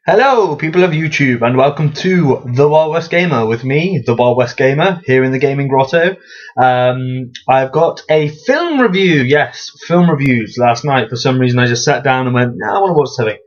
Hello, people of YouTube, and welcome to the WildWestGamer with me, the WildWestGamer, here in the Gaming Grotto. I've got a film review. Yes, film reviews. Last night, for some reason, I just sat down and went, I want to watch something.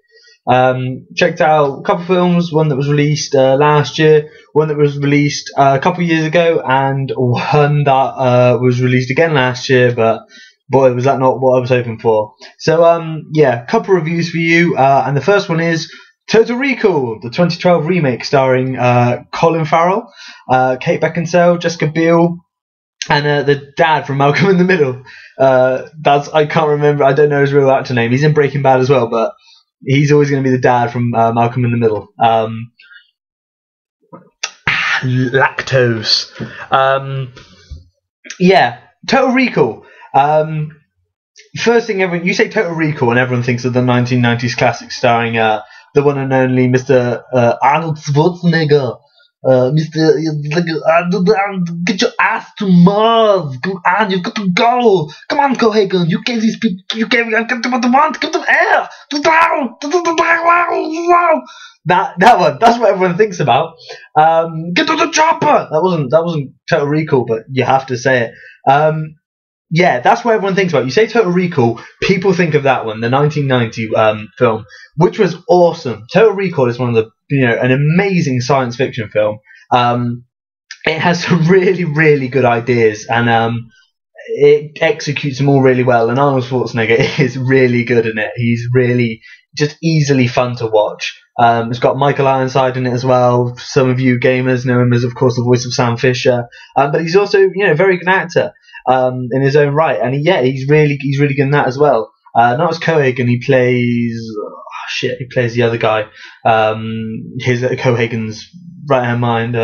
Checked out a couple of films, one that was released last year, one that was released a couple of years ago, and one that was released again last year, but boy, was that not what I was hoping for. So, yeah, a couple of reviews for you, and the first one is Total Recall, the 2012 remake starring Colin Farrell, Kate Beckinsale, Jessica Biel, and the dad from Malcolm in the Middle. I can't remember. I don't know his real actor name. He's in Breaking Bad as well, but he's always going to be the dad from Malcolm in the Middle. Lactose. Yeah, Total Recall. First thing, you say Total Recall, and everyone thinks of the 1990s classic starring the one and only Mr. Arnold Schwarzenegger. Mr. Get your ass to Mars. Come on, you've got to go. Come on, Cohagen. You gave these people. You gave them what they want. Give them air. That one. That's what everyone thinks about. Get to the chopper. That wasn't Total Recall, but you have to say it. Yeah, that's what everyone thinks about. You say Total Recall, people think of that one, the 1990 film, which was awesome. Total Recall is one of an amazing science fiction film. It has some really, really good ideas, and it executes them all really well. And Arnold Schwarzenegger is really good in it. He's really just easily fun to watch. It's got Michael Ironside in it as well. Some of you gamers know him as, of course, the voice of Sam Fisher. But he's also, a very good actor. In his own right, and he's really good in that as well. Not as Cohagen, he plays the other guy. His Cohagen's right hand mind,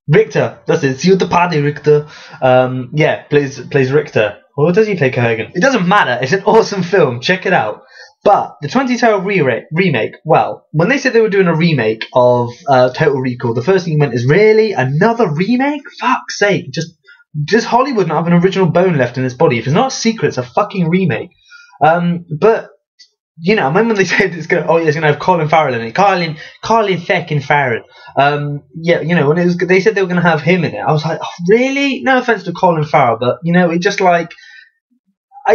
Richter. That's it. See you at the party, Richter. Plays Richter. Or does he play Cohagen? It doesn't matter. It's an awesome film. Check it out. But the 2012 remake, well, when they said they were doing a remake of Total Recall, the first thing you went is, really? Another remake? Fuck's sake. Does Hollywood not have an original bone left in its body? If it's not a secret, it's a fucking remake. But I remember when they said it's gonna have Colin Farrell in it. Colin fucking Farrell. When they said they were gonna have him in it, I was like, oh, really? No offense to Colin Farrell, but it just I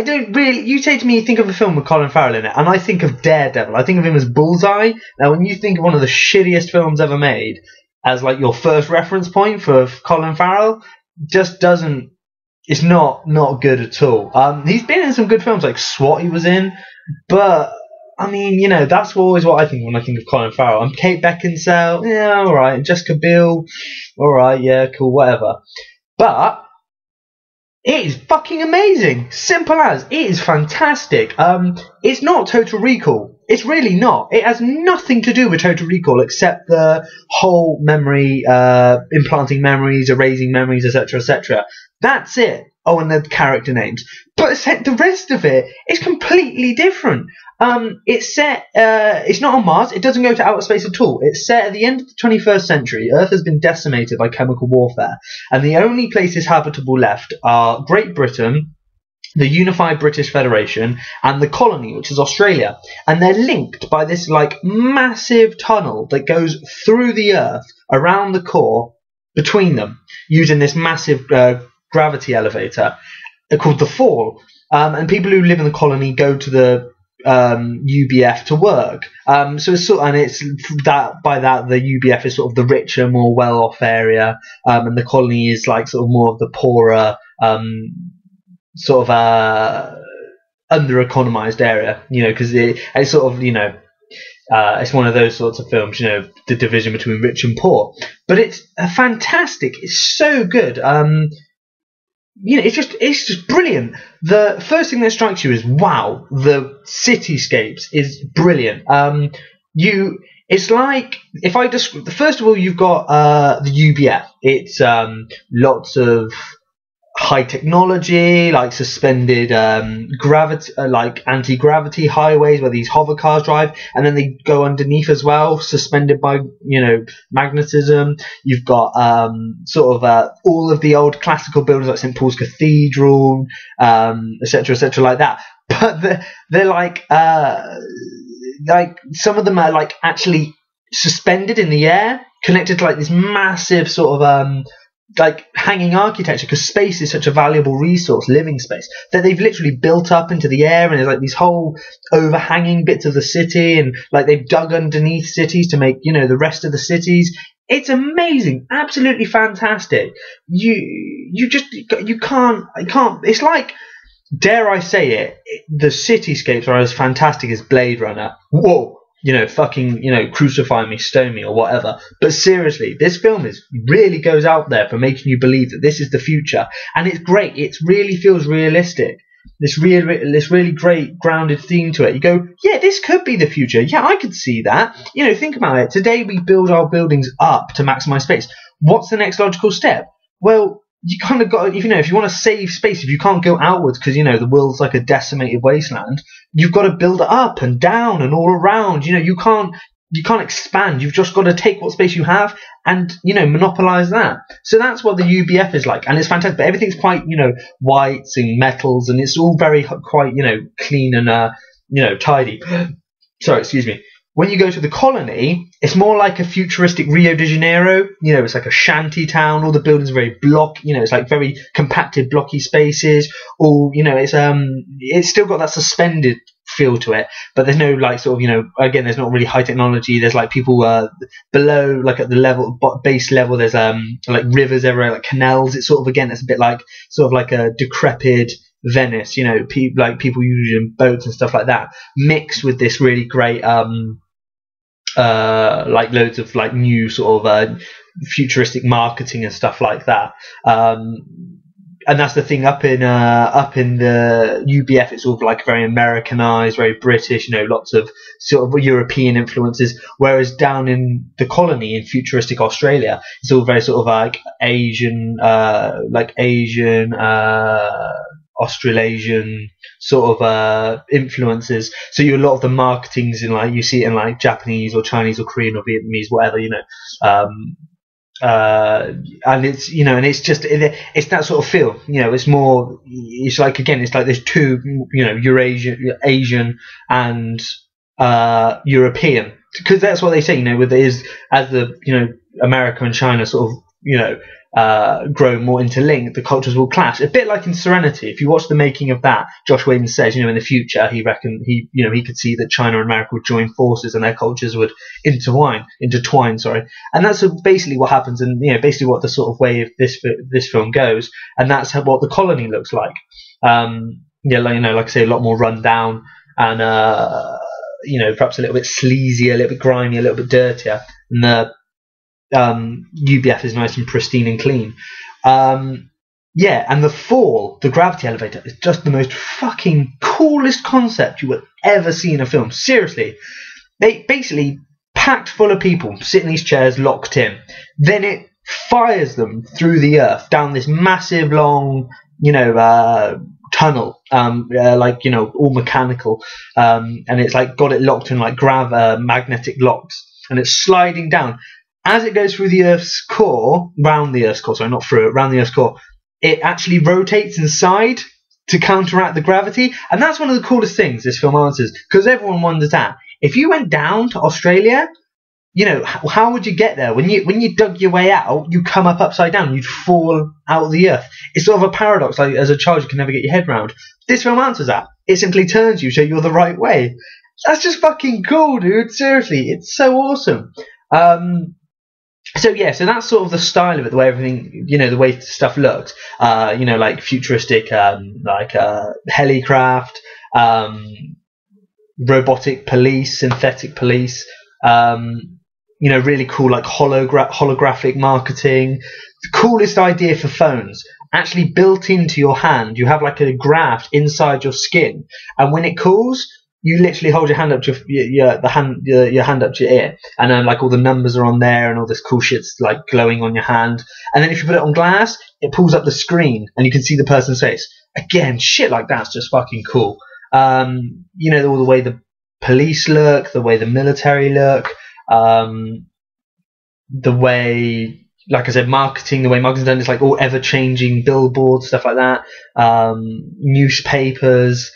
don't really. You say to me, you think of a film with Colin Farrell in it, and I think of Daredevil. I think of him as Bullseye. Now, when you think of one of the shittiest films ever made as your first reference point for Colin Farrell, just doesn't. It's not good at all. He's been in some good films like SWAT. He was in, but that's always what I think when I think of Colin Farrell. And Kate Beckinsale, yeah, all right. Jessica Biel, all right, yeah, cool, whatever. But it is fucking amazing. Simple as. It is fantastic. It's not Total Recall. It's really not. It has nothing to do with Total Recall except the whole memory, implanting memories, erasing memories, etc., etc. That's it. Oh, and the character names. But the rest of it is completely different. It's set. It's not on Mars. It doesn't go to outer space at all. It's set at the end of the 21st century. Earth has been decimated by chemical warfare, and the only places habitable left are Great Britain, the Unified British Federation, and the colony, which is Australia. And they're linked by this massive tunnel that goes through the Earth around the core between them, using this massive gravity elevator called the Fall. And people who live in the colony go to the UBF to work. So it's the UBF is sort of the richer, more well-off area, and the colony is sort of more of the poorer, sort of under-economized area, because it's sort of, it's one of those sorts of films, the division between rich and poor. But it's fantastic. It's so good. It's just brilliant. The first thing that strikes you is, wow, the cityscapes is brilliant. It's like, if I just, first of all, you've got the UBF. It's lots of high technology, suspended gravity, anti-gravity highways where these hover cars drive, and then they go underneath as well, suspended by magnetism. You've got all of the old classical buildings like St Paul's Cathedral, etc., like that. But they're some of them are actually suspended in the air, connected to like this massive sort of like hanging architecture, because space is such a valuable resource, living space, that they've literally built up into the air, and there's like these whole overhanging bits of the city, and like they've dug underneath cities to make, you know, the rest of the cities. It's amazing, absolutely fantastic. You can't. It's like, dare I say it, the cityscapes are as fantastic as Blade Runner. Whoa. You know, fucking, you know, crucify me, stone me, or whatever. But seriously, this film really goes out there for making you believe that this is the future, and it's great. It really feels realistic. This really great grounded theme to it. You go, yeah, this could be the future. Yeah, I could see that. You know, think about it. Today we build our buildings up to maximize space. What's the next logical step? Well, you kind of got, if you want to save space, if you can't go outwards because, you know, the world's like a decimated wasteland, you've got to build it up and down and all around. You know, you can't expand. You've just got to take what space you have and, you know, monopolize that. So that's what the UBF is like, and it's fantastic. But everything's quite, you know, whites and metals, and it's all very quite, you know, clean and you know, tidy. Sorry, excuse me. When you go to the colony, it's more like a futuristic Rio de Janeiro. You know, it's like a shanty town. All the buildings are very you know, it's like very compacted, blocky spaces. All, you know, it's still got that suspended feel to it, but there's no like sort of, you know, again, there's not really high technology. There's like people below, like at the level, base level, there's like rivers everywhere, like canals. It's sort of, again, it's a bit like sort of like a decrepit Venice, you know, people usually in boats and stuff like that, mixed with this really great like loads of like new sort of futuristic marketing and stuff like that. And that's the thing, up in the UBF, it's all like very Americanized, very British, you know, lots of sort of European influences. Whereas down in the colony in futuristic Australia, it's all very sort of like Asian, Australasian sort of influences. So a lot of the marketing's in, like, you see it in like Japanese or Chinese or Korean or Vietnamese, whatever, you know. And it's, you know, and it's just, it's that sort of feel, you know. It's more, it's like, again, it's like there's two, you know, Eurasian, Asian and European, because that's what they say, you know, with as the, you know, America and China sort of, you know, grow more interlinked, the cultures will clash. A bit like in Serenity. If you watch the making of that, Josh Whedon says, you know, in the future he reckoned he could see that China and America would join forces and their cultures would intertwine, and that's basically what happens, and, you know, basically what the sort of way of this film goes, and that's what the colony looks like. Yeah, like, you know, like I say, a lot more run down and you know, perhaps a little bit sleazy, a little bit grimy, a little bit dirtier, and the UBF is nice and pristine and clean. Yeah, and the fall, the gravity elevator, is just the most fucking coolest concept you will ever see in a film. Seriously, they basically packed full of people, sit in these chairs, locked in. Then it fires them through the earth down this massive, long, you know, tunnel, like, you know, all mechanical, and it's like got it locked in like magnetic locks, and it's sliding down. As it goes through the Earth's core, round the Earth's core, it actually rotates inside to counteract the gravity. And that's one of the coolest things this film answers, because everyone wonders that. If you went down to Australia, you know, how would you get there? When you dug your way out, you come up upside down, you'd fall out of the Earth. It's sort of a paradox, like, as a child you can never get your head round. This film answers that. It simply turns you so you're the right way. That's just fucking cool, dude. Seriously, it's so awesome. So yeah, so that's sort of the style of it, the way everything, you know, the way stuff looks, you know, like futuristic, like helicraft, robotic police, synthetic police, you know, really cool, like holographic marketing. The coolest idea for phones, actually built into your hand. You have like a graft inside your skin, and when it cools, you literally hold your hand up to your hand up to your ear, and then like all the numbers are on there, and all this cool shit's like glowing on your hand. And then if you put it on glass, it pulls up the screen, and you can see the person's face. Again, shit like that's just fucking cool. You know, all the way the police look, the way the military look, the way, like I said, marketing, the way marketing's done, it's like all ever-changing billboards, stuff like that, newspapers.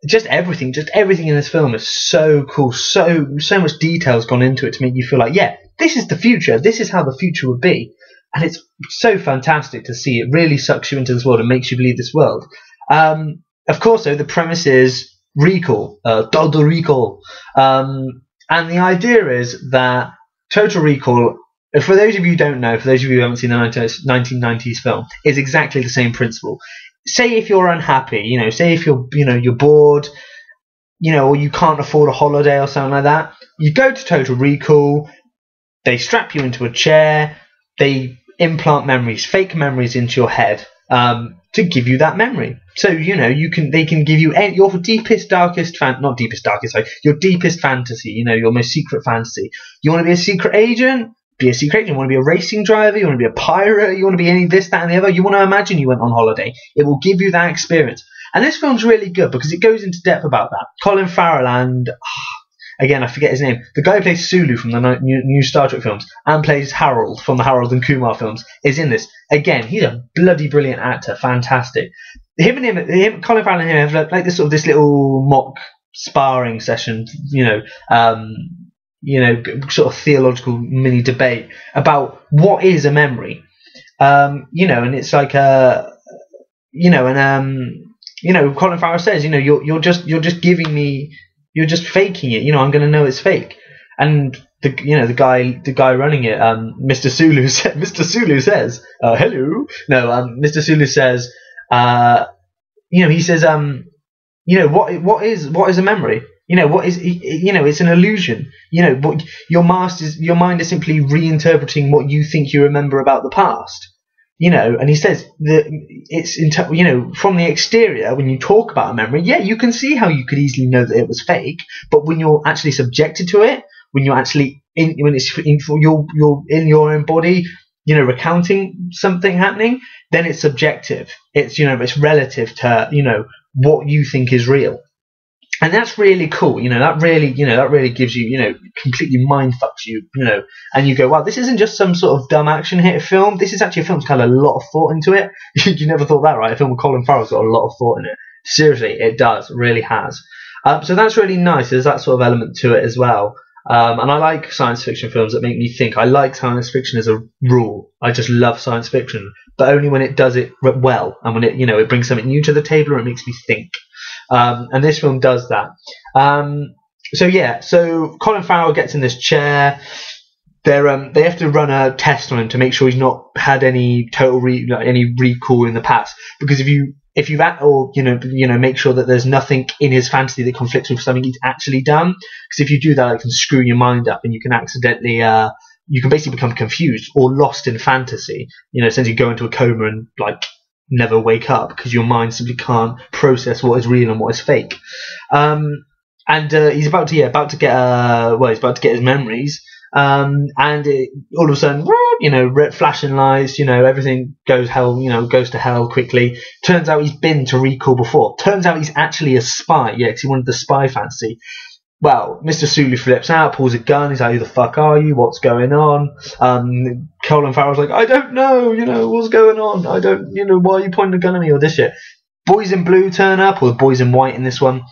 just everything in this film is so cool. So much detail's gone into it to make you feel like, yeah, this is the future. This is how the future would be. And it's so fantastic to see. It really sucks you into this world and makes you believe this world. Of course, though, the premise is recall, total recall. And the idea is that Total Recall, for those of you who don't know, for those of you who haven't seen the 1990s film, is exactly the same principle. Say if you're unhappy, you know, say if you're bored, you know, or you can't afford a holiday or something like that, you go to Total Recall, they strap you into a chair, they implant memories, fake memories into your head, to give you that memory. So, you know, they can give you your deepest, darkest your deepest fantasy, you know, your most secret fantasy. You want to be a secret agent? Be a secret agent. You want to be a racing driver? You want to be a pirate? You want to be any this, that, and the other? You want to imagine you went on holiday. It will give you that experience. And this film's really good because it goes into depth about that. Colin Farrell and, again, I forget his name, the guy who plays Sulu from the new Star Trek films and plays Harold from the Harold and Kumar films is in this. Again, he's a bloody brilliant actor. Fantastic. Colin Farrell and him have like this little mock sparring session, sort of theological mini debate about what is a memory, and it's like Colin Farrell says, you're just giving me, you're just faking it, I'm going to know it's fake, and the guy running it, Mr. Sulu says, hello, no, Mr. Sulu says, he says, what is a memory? What is, it's an illusion. What your mind is simply reinterpreting what you think you remember about the past. And he says that it's from the exterior, when you talk about a memory, yeah, you can see how you could easily know that it was fake, but when you're actually subjected to it, when you're actually you're in your own body, recounting something happening, then it's subjective. It's it's relative to what you think is real. And that's really cool, that really gives you, completely mind fucks you, and you go, wow, this isn't just some sort of dumb action hit film. This is actually a film that's got a lot of thought into it. You never thought that, right? A film with Colin Farrell's got a lot of thought in it. Seriously, it does, it really has. So that's really nice. There's that sort of element to it as well. And I like science fiction films that make me think. I like science fiction as a rule. I just love science fiction, but only when it does it well, and when it, it brings something new to the table or it makes me think. And this film does that. So Colin Farrell gets in this chair. They have to run a test on him to make sure he's not had any any recall in the past. Because if you make sure that there's nothing in his fantasy that conflicts with something he's actually done. Because if you do that, it can screw your mind up, and you can accidentally you can basically become confused or lost in fantasy. Essentially go into a coma and never wake up because your mind simply can't process what is real and what is fake. He's about to get his memories. All of a sudden, red flashing lights, everything goes to hell quickly. Turns out he's been to recall before. Turns out he's actually a spy, because he wanted the spy fantasy. Well, Mr. Sulu flips out, pulls a gun. He's like, "Who the fuck are you? What's going on?" Colin Farrell's like, "I don't know. What's going on? I don't. Why are you pointing a gun at me or this shit?" Boys in Blue turn up, or the Boys in White in this one,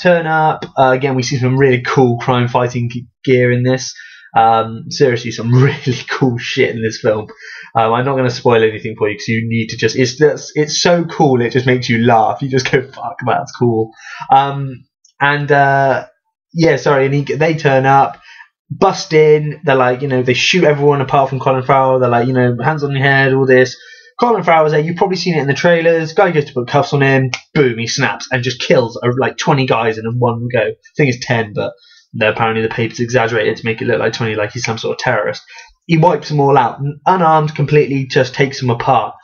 turn up. Again, we see some really cool crime fighting gear in this. Seriously, some really cool shit in this film. I'm not going to spoil anything for you because you need to just. It's so cool. It just makes you laugh. You just go, "Fuck, that's cool." And they turn up, bust in. They're like, they shoot everyone apart from Colin Farrell. They're like, hands on your head, all this. Colin Farrell's there. You've probably seen it in the trailers. Guy goes to put cuffs on him. Boom, he snaps and just kills 20 guys in one go. I think it's 10, but apparently the paper's exaggerated to make it look like 20, like he's some sort of terrorist. He wipes them all out, unarmed, completely, just takes them apart.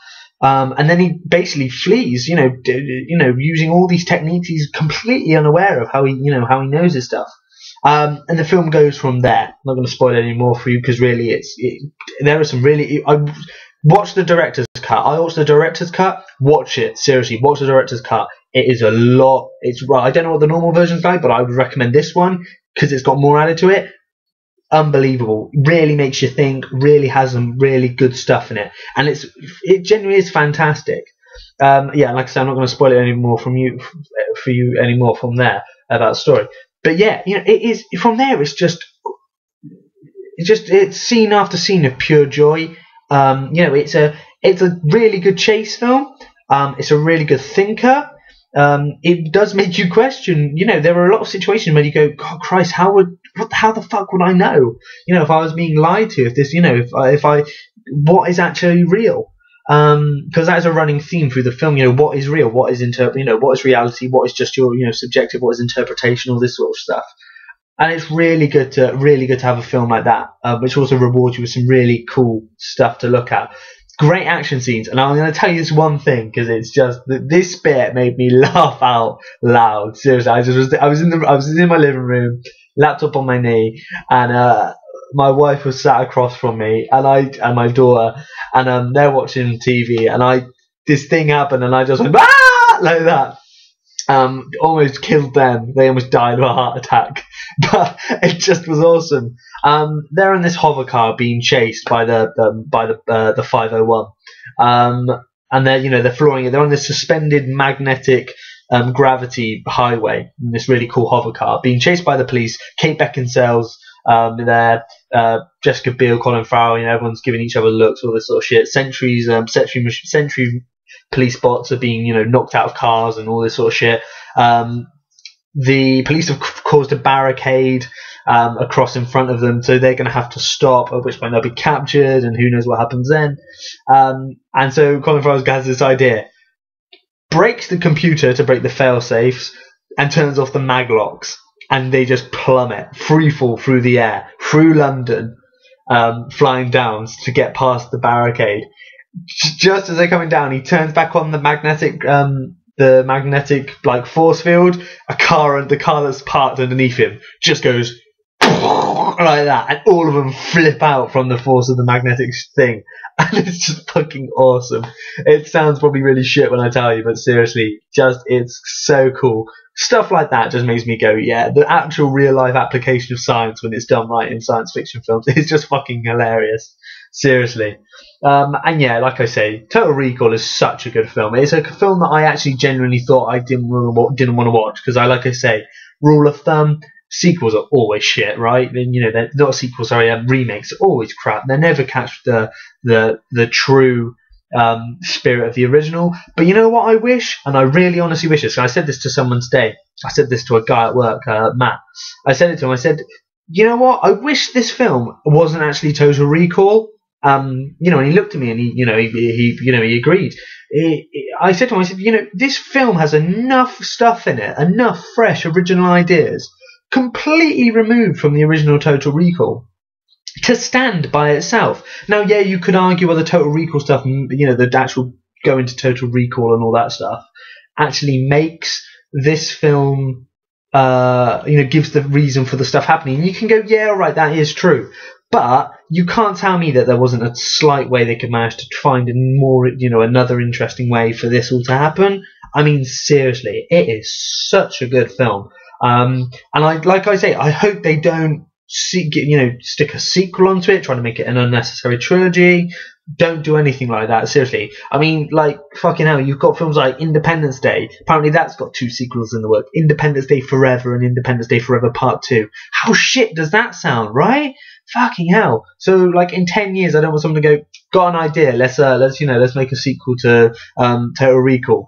And then he basically flees, using all these techniques. He's completely unaware of how he knows his stuff. And the film goes from there. I'm not going to spoil it any more for you because really, there are some really. Watch the director's cut. I watched the director's cut. Watch it, seriously. Watch the director's cut. It is a lot. I don't know what the normal version's like, but I would recommend this one because it's got more added to it. Unbelievable. Really makes you think. Really has some really good stuff in it, and it genuinely is fantastic. Yeah, like I said, I'm not going to spoil it anymore for you anymore from there about the story. But yeah, it is from there. It's scene after scene of pure joy. It's a really good chase film. It's a really good thinker. It does make you question. There are a lot of situations where you go, God Christ, how the fuck would I know? If I was being lied to, what is actually real? Because that is a running theme through the film. What is real? What is what is reality? What is just your subjective? What is interpretation? All this sort of stuff. And it's really good to have a film like that, which also rewards you with some really cool stuff to look at. Great action scenes, and I'm going to tell you this one thing because it's just this bit made me laugh out loud. Seriously, I was in my living room, laptop on my knee, and my wife was sat across from me, and my daughter, and they're watching TV, and this thing happened, and I just went ah! Like that. Almost killed them. They almost died of a heart attack. But it just was awesome. They're in this hover car being chased by the 501, and they're flooring it. They're on this suspended magnetic gravity highway in this really cool hover car, being chased by the police. Kate Beckinsale's there, Jessica Biel, Colin Farrell. Everyone's giving each other looks, all this sort of shit. Sentry police bots are being knocked out of cars and all this sort of shit. The police have caused a barricade across in front of them, so they're going to have to stop, at which point they'll be captured, and who knows what happens then. And so Colin Farrell has this idea, breaks the computer to break the fail safes, and turns off the mag locks, and they just plummet, free fall through the air, through London, flying down to get past the barricade. Just as they're coming down, he turns back on the magnetic like force field. The car that's parked underneath him just goes like that, and all of them flip out from the force of the magnetic thing, and it's just fucking awesome. It sounds probably really shit when I tell you, but seriously, it's so cool. Stuff like that just makes me go, yeah, the actual real life application of science when it's done right in science fiction films is just fucking hilarious. Seriously. And yeah, like I say, Total Recall is such a good film. It's a film that I actually genuinely thought I didn't want to watch, because like I say, rule of thumb, sequels are always shit, right? And they're not sequels, sorry, remakes are always crap. They never catch the true spirit of the original. But you know what I wish, and I really honestly wish this, and I said this to someone today, I said this to a guy at work, Matt. I said it to him, I said, you know what, I wish this film wasn't actually Total Recall. And he looked at me and he agreed. I said to him, I said, this film has enough stuff in it, enough fresh original ideas, completely removed from the original Total Recall, to stand by itself. Now, yeah, you could argue whether Total Recall stuff, the actual going to Total Recall and all that stuff, actually makes this film, gives the reason for the stuff happening. You can go, yeah, all right, that is true. But you can't tell me that there wasn't a slight way they could manage to find another interesting way for this all to happen. I mean, seriously, it is such a good film. And like I say, I hope they don't stick a sequel onto it, trying to make it an unnecessary trilogy. Don't do anything like that, seriously. I mean, like, fucking hell, you've got films like Independence Day. Apparently that's got 2 sequels in the work. Independence Day Forever and Independence Day Forever Part 2. How shit does that sound, right? Fucking hell. So, like, in 10 years, I don't want someone to go, got an idea, let's make a sequel to Total Recall.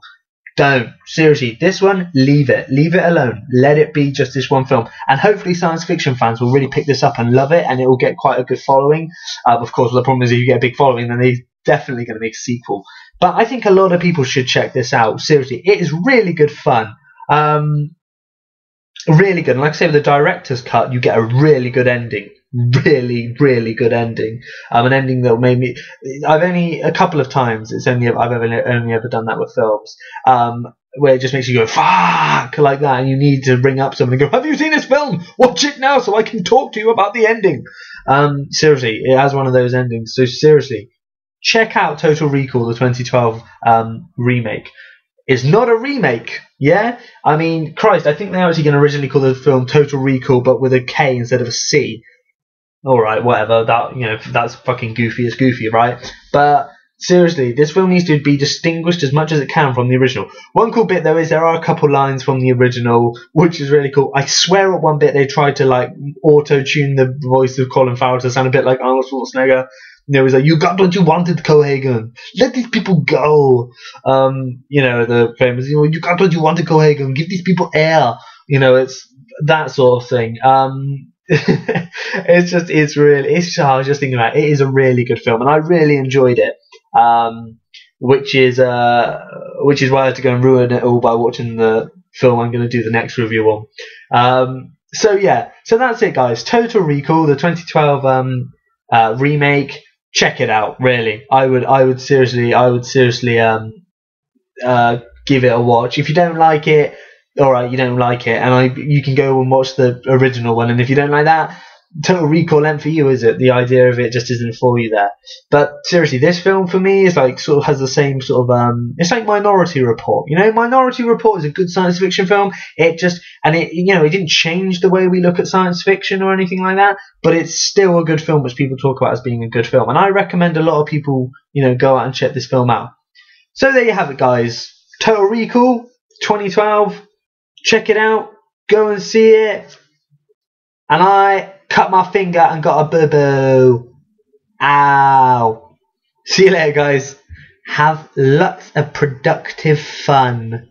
Don't. Seriously, this one, leave it alone. Let it be just this one film, and hopefully science fiction fans will really pick this up and love it, and it will get quite a good following. Of course, the problem is if you get a big following, then they're definitely going to make a sequel. But I think a lot of people should check this out. Seriously, it is really good fun. Really good. And like I say, with the director's cut, you get a really good ending. Really, really good ending. An ending that made me. I've only a couple of times. I've only ever done that with films. Where it just makes you go fuck like that, and you need to bring up something and go, have you seen this film? Watch it now so I can talk to you about the ending. Seriously, it has one of those endings. So seriously, check out Total Recall, the 2012 remake. It's not a remake, yeah? I mean, Christ, I think they were actually going to originally call the film Total Recall, but with a K instead of a C. Alright, whatever, that's fucking goofy as goofy, right? But seriously, this film needs to be distinguished as much as it can from the original. One cool bit though is there are a couple lines from the original, which is really cool. I swear at one bit they tried to like auto-tune the voice of Colin Farrell to sound a bit like Arnold Schwarzenegger. It was like, "You got what you wanted, Cohagen. Let these people go." The famous, "You got what you wanted, Cohagen. Give these people air." It's that sort of thing. I was just thinking about it. It is a really good film, and I really enjoyed it. Which is why I had to go and ruin it all by watching the film I'm going to do the next review on. So that's it, guys. Total Recall, the 2012 remake. Check it out. Really, I would seriously give it a watch. If you don't like it, all right, you don't like it, and you can go and watch the original one. And if you don't like that, Total Recall ain't for you, is it? The idea of it just isn't for you there. But seriously, this film for me is like sort of has the same sort of it's like Minority Report. Minority Report is a good science fiction film. It didn't change the way we look at science fiction or anything like that, but it's still a good film which people talk about as being a good film. And I recommend a lot of people, go out and check this film out. So there you have it, guys. Total Recall 2012. Check it out. Go and see it. And I cut my finger and got a boo-boo. Ow. See you later, guys. Have lots of productive fun.